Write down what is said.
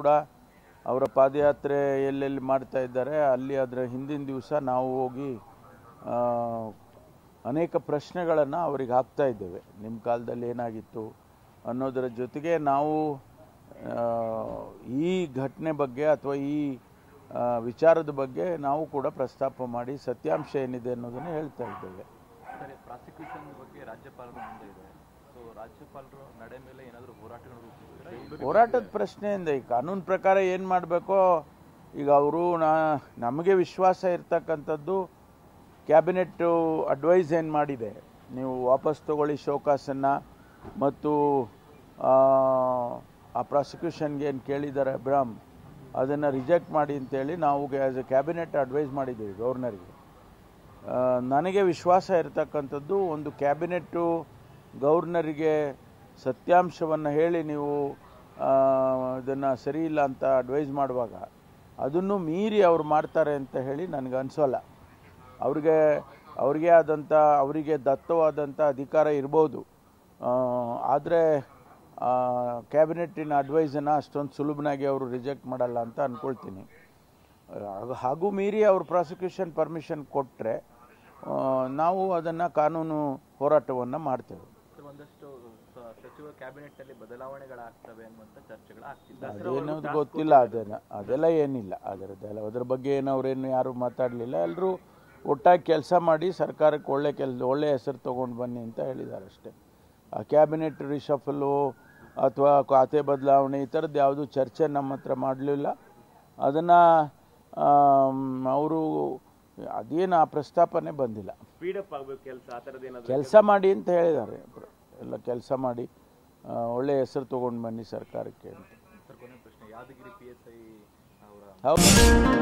ಕೂಡ ಅವರ ಪಾದಯಾತ್ರೆ ಎಲ್ಲೆಲ್ಲಿ ಮಾಡ್ತಾ ಇದ್ದಾರೆ ಅಲ್ಲಿ ಅದರ ಹಿಂದಿನ ದಿವಸ ನಾವು ಹೋಗಿ ಅನೇಕ ಪ್ರಶ್ನೆಗಳನ್ನು ಅವರಿಗೆ ಹಾಕ್ತಾ ಇದ್ದೇವೆ. ನಿಮ್ಮ ಕಾಲದಲ್ಲಿ ಏನಾಗಿತ್ತು ಅನ್ನೋದರ ಜೊತೆಗೆ ನಾವು ಈ ಘಟನೆ ಬಗ್ಗೆ ಅಥವಾ ಈ ವಿಚಾರದ ಬಗ್ಗೆ ನಾವು ಕೂಡ ಪ್ರಸ್ತಾಪ ಮಾಡಿ ಸತ್ಯಾಂಶ ಏನಿದೆ ಅನ್ನೋದನ್ನು ಹೇಳ್ತಾ ಇದ್ದೇವೆ. ಪ್ರಾಸಿಕ್ಯೂಷನ್ ಬಗ್ಗೆ ರಾಜ್ಯಪಾಲರು ಮುಂದೆ ಇದೆ. ಸೊ ರಾಜ್ಯಪಾಲರು ನಡೆ ಮೇಲೆ ಏನಾದರೂ ಹೋರಾಟದ ಪ್ರಶ್ನೆಯಿಂದ ಈ ಕಾನೂನು ಪ್ರಕಾರ ಏನು ಮಾಡಬೇಕೋ ಈಗ ಅವರು ನಮಗೆ ವಿಶ್ವಾಸ ಇರ್ತಕ್ಕಂಥದ್ದು ಕ್ಯಾಬಿನೆಟ್ ಅಡ್ವೈಸ್ ಏನು ಮಾಡಿದೆ, ನೀವು ವಾಪಸ್ ತಗೊಳ್ಳಿ ಶೋಕಾಸನ್ನು ಮತ್ತು ಆ ಪ್ರಾಸಿಕ್ಯೂಷನ್ಗೆ ಏನು ಕೇಳಿದ್ದಾರೆ ಅಬ್ರಾಮ್ ಅದನ್ನು ರಿಜೆಕ್ಟ್ ಮಾಡಿ ಅಂತೇಳಿ ನಾವು ಆ್ಯಸ್ ಎ ಕ್ಯಾಬಿನೆಟ್ ಅಡ್ವೈಸ್ ಮಾಡಿದ್ದೀವಿ ಗವರ್ನರ್ಗೆ. ನನಗೆ ವಿಶ್ವಾಸ ಇರತಕ್ಕಂಥದ್ದು ಒಂದು ಕ್ಯಾಬಿನೆಟ್ಟು ಗವರ್ನರಿಗೆ ಸತ್ಯಾಂಶವನ್ನು ಹೇಳಿ ನೀವು ಇದನ್ನು ಸರಿ ಇಲ್ಲ ಅಂತ ಅಡ್ವೈಸ್ ಮಾಡುವಾಗ ಅದನ್ನು ಮೀರಿ ಅವ್ರು ಮಾಡ್ತಾರೆ ಅಂತ ಹೇಳಿ ನನಗೆ ಅನಿಸೋಲ್ಲ. ಅವರಿಗೆ ದತ್ತವಾದಂಥ ಅಧಿಕಾರ ಇರ್ಬೋದು, ಆದರೆ ಕ್ಯಾಬಿನೆಟ್ಟಿನ ಅಡ್ವೈಸನ್ನು ಅಷ್ಟೊಂದು ಸುಲಭನಾಗಿ ಅವರು ರಿಜೆಕ್ಟ್ ಮಾಡಲ್ಲ ಅಂತ ಅಂದ್ಕೊಳ್ತೀನಿ. ಹಾಗೂ ಮೀರಿ ಅವರು ಪ್ರಾಸಿಕ್ಯೂಷನ್ ಪರ್ಮಿಷನ್ ಕೊಟ್ಟರೆ ನಾವು ಅದನ್ನು ಕಾನೂನು ಹೋರಾಟವನ್ನು ಮಾಡ್ತೇವೆ. ಒಂದಷ್ಟು ಸಚಿವ ಕ್ಯಾಬಿನೆಟ್ನಲ್ಲಿ ಬದಲಾವಣೆಗಳಾಗ್ತವೆ ಅನ್ನುವಂಥ ಚರ್ಚೆಗಳಾಗ್ತಿದೆ. ಅದೇನೋದು ಗೊತ್ತಿಲ್ಲ, ಅದೆಲ್ಲ ಏನಿಲ್ಲ. ಅದರ ಬಗ್ಗೆ ಅವರೇನು ಯಾರು ಮಾತಾಡಲಿಲ್ಲ. ಎಲ್ಲರೂ ಒಟ್ಟಾಗಿ ಕೆಲಸ ಮಾಡಿ ಸರ್ಕಾರಕ್ಕೆ ಒಳ್ಳೆ ಹೆಸರು ತೊಗೊಂಡು ಬನ್ನಿ ಅಂತ ಹೇಳಿದ್ದಾರೆ ಅಷ್ಟೇ. ಆ ಕ್ಯಾಬಿನೆಟ್ ರಿಷಫಲು ಅಥವಾ ಖಾತೆ ಬದಲಾವಣೆ ಈ ಥರದ್ದು ಯಾವುದೂ ಚರ್ಚೆ ನಮ್ಮ ಹತ್ರ ಮಾಡಲಿಲ್ಲ. ಅದನ್ನು ಅವರು ಅದೇನು ಆ ಪ್ರಸ್ತಾಪನೆ ಬಂದಿಲ್ಲ. ಸ್ಪೀಡಪ್ ಆಗಬೇಕು ಕೆಲಸ ಮಾಡಿ ಅಂತ ಹೇಳಿದ್ದಾರೆ. ಎಲ್ಲ ಕೆಲಸ ಮಾಡಿ ಒಳ್ಳೆ ಹೆಸರು ತೊಗೊಂಡು ಬನ್ನಿ ಸರ್ಕಾರಕ್ಕೆ ಅಂತ. ಯಾದಗಿರಿ PSI ಹೌದು.